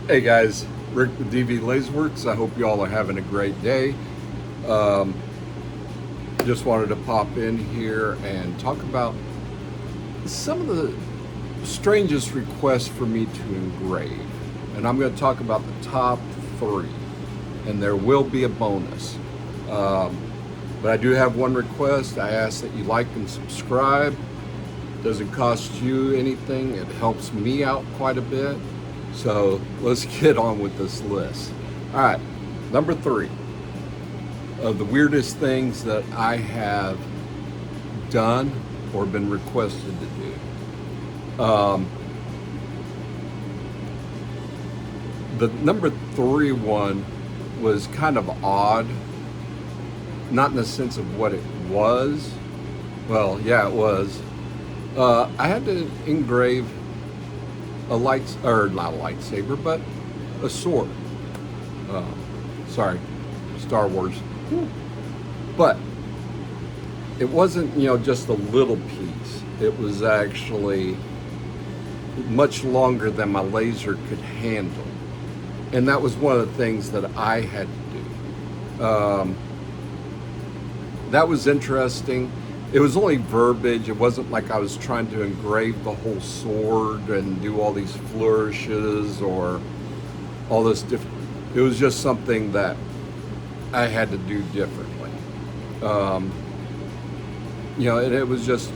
Hey guys, Rick with DV Laserworks. I hope you all are having a great day. Um, just wanted to pop in here and talk about some of the strangest requests for me to engrave. And I'm going to talk about the top three, and there will be a bonus. Um, but I do have one request. I ask that you like and subscribe. Doesn't cost you anything, it helps me out quite a bit. So let's get on with this list. All right, number three of the weirdest things that I have done or been requested to do. The number three one was kind of odd, not in the sense of what it was. Well, yeah, it was. I had to engrave or not a lightsaber, but a sword. Sorry, Star Wars. But it wasn't, just a little piece. It was actually much longer than my laser could handle. And that was one of the things that I had to do. That was interesting. It was only verbiage. It wasn't like I was trying to engrave the whole sword and do all these flourishes or all this different. It was just something that I had to do differently. And it was just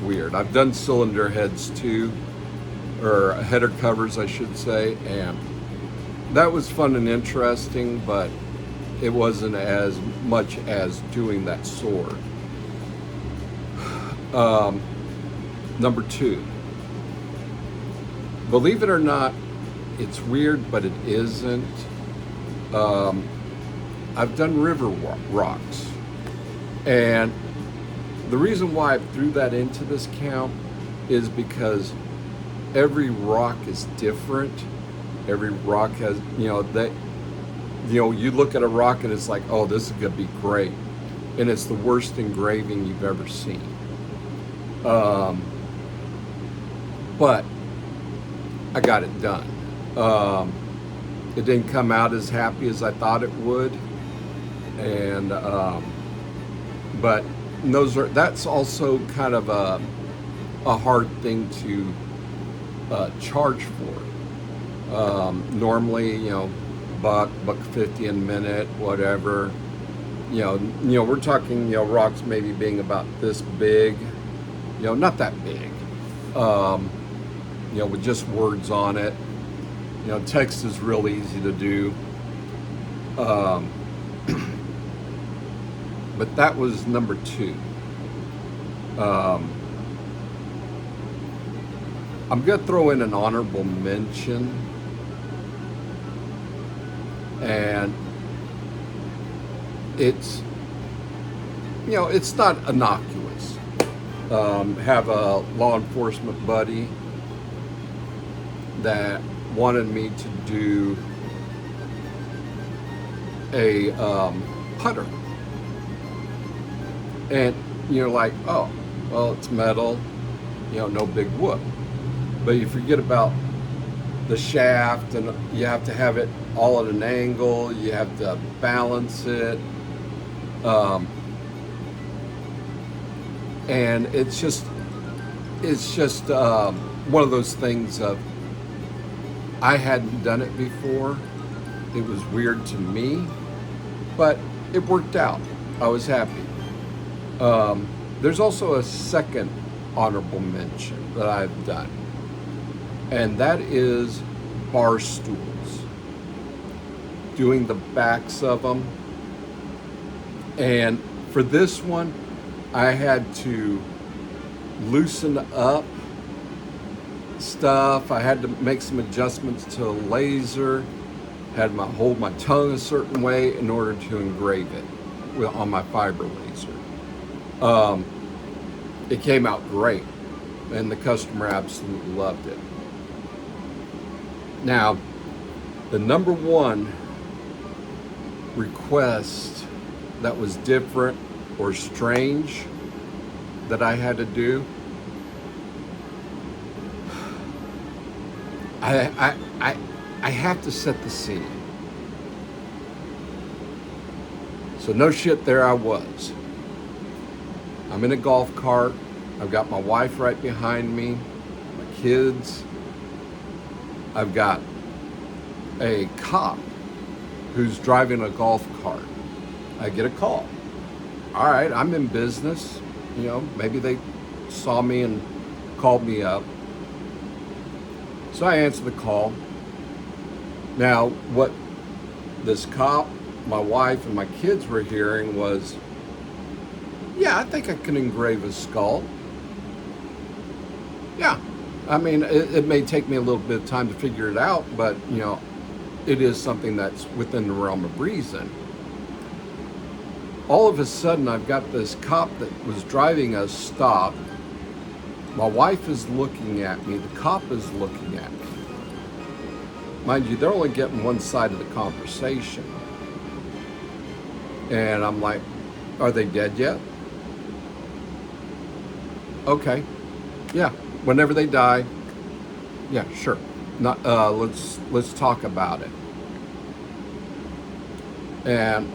weird. I've done cylinder heads too, or header covers, I should say, and that was fun and interesting, but it wasn't as much as doing that sword. Number two, believe it or not, it's weird, but it isn't. I've done river rocks, and the reason why I threw that into this count is because every rock is different. Every rock has, you look at a rock and it's like, oh, this is gonna be great, and it's the worst engraving you've ever seen. But I got it done. It didn't come out as happy as I thought it would, and but that's also kind of a hard thing to charge for. Normally, buck 50 a minute, whatever. We're talking, rocks maybe being about this big. Not that big, with just words on it. Text is real easy to do. But that was number two. I'm going to throw in an honorable mention. And it's not innocuous. Have a law enforcement buddy that wanted me to do a putter, and you're like, oh, well, it's metal, no big whoop. But you forget about the shaft, and you have to have it all at an angle. You have to balance it. And it's just one of those things of, I hadn't done it before. It was weird to me, but it worked out. I was happy. There's also a second honorable mention that I've done, and that is bar stools. Doing the backs of them. And for this one, I had to loosen up stuff. I had to make some adjustments to the laser. Had to hold my tongue a certain way in order to engrave it on my fiber laser. It came out great, and the customer absolutely loved it. Now, the number one request that was different or strange that I had to do, I have to set the scene. So no shit, there I was. I'm in a golf cart. I've got my wife right behind me, my kids. I've got a cop who's driving a golf cart. I get a call. All right, I'm in business. You know, maybe they saw me and called me up. So I answer the call. Now, what this cop, my wife, and my kids were hearing was, yeah, I think I can engrave a skull. Yeah, I mean, it may take me a little bit of time to figure it out, but, you know, it is something that's within the realm of reason. All of a sudden, I've got this cop that was driving us stop. My wife is looking at me. The cop is looking at me. Mind you, they're only getting one side of the conversation. And I'm like, are they dead yet? Okay. Yeah. Whenever they die, yeah, sure. Not, let's talk about it. And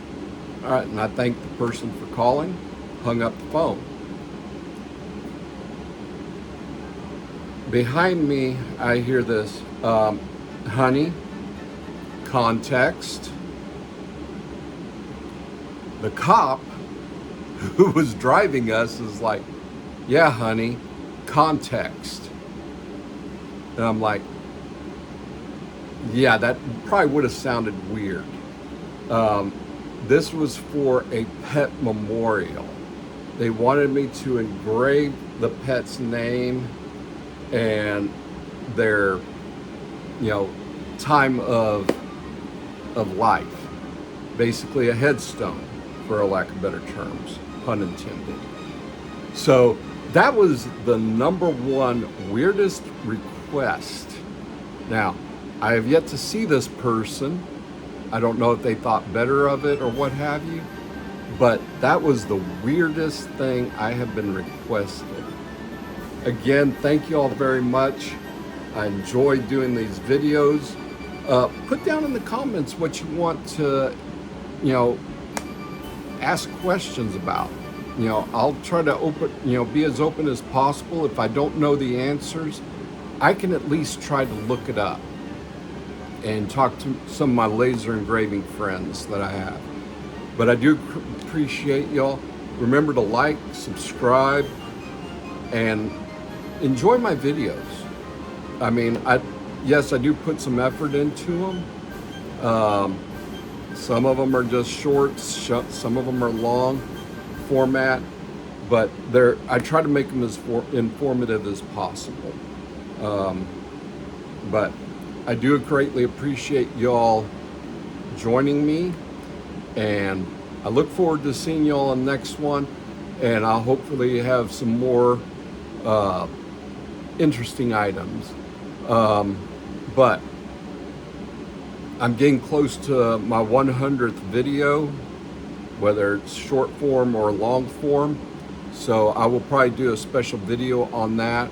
all right, and I thanked the person for calling, hung up the phone. Behind me, I hear this, honey, context. The cop who was driving us is like, yeah, honey, context. And I'm like, yeah, that probably would have sounded weird. This was for a pet memorial. They wanted me to engrave the pet's name and their, you know, time of life. Basically a headstone, for a lack of better terms, pun intended. So that was the #1 weirdest request. Now, I have yet to see this person. I don't know if they thought better of it or what have you, but that was the weirdest thing I have been requested. Again, thank you all very much. I enjoy doing these videos. Put down in the comments what you want to, you know, ask questions about. You know, I'll try to be as open as possible. If I don't know the answers, I can at least try to look it up and talk to some of my laser engraving friends that I have. But I do appreciate y'all. Remember to like, subscribe, and enjoy my videos. I mean, yes, I do put some effort into them. Some of them are just shorts, some of them are long format, but I try to make them as informative as possible. But I do greatly appreciate y'all joining me, and I look forward to seeing y'all on the next one, and I'll hopefully have some more interesting items. But I'm getting close to my 100th video, whether it's short form or long form, so I will probably do a special video on that.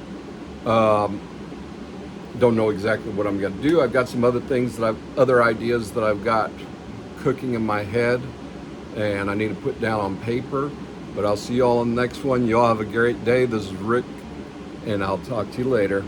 Don't know exactly what I'm going to do. I've got some other things other ideas that I've got cooking in my head, and I need to put down on paper. But I'll see you all in the next one. Y'all have a great day. This is Rick, and I'll talk to you later.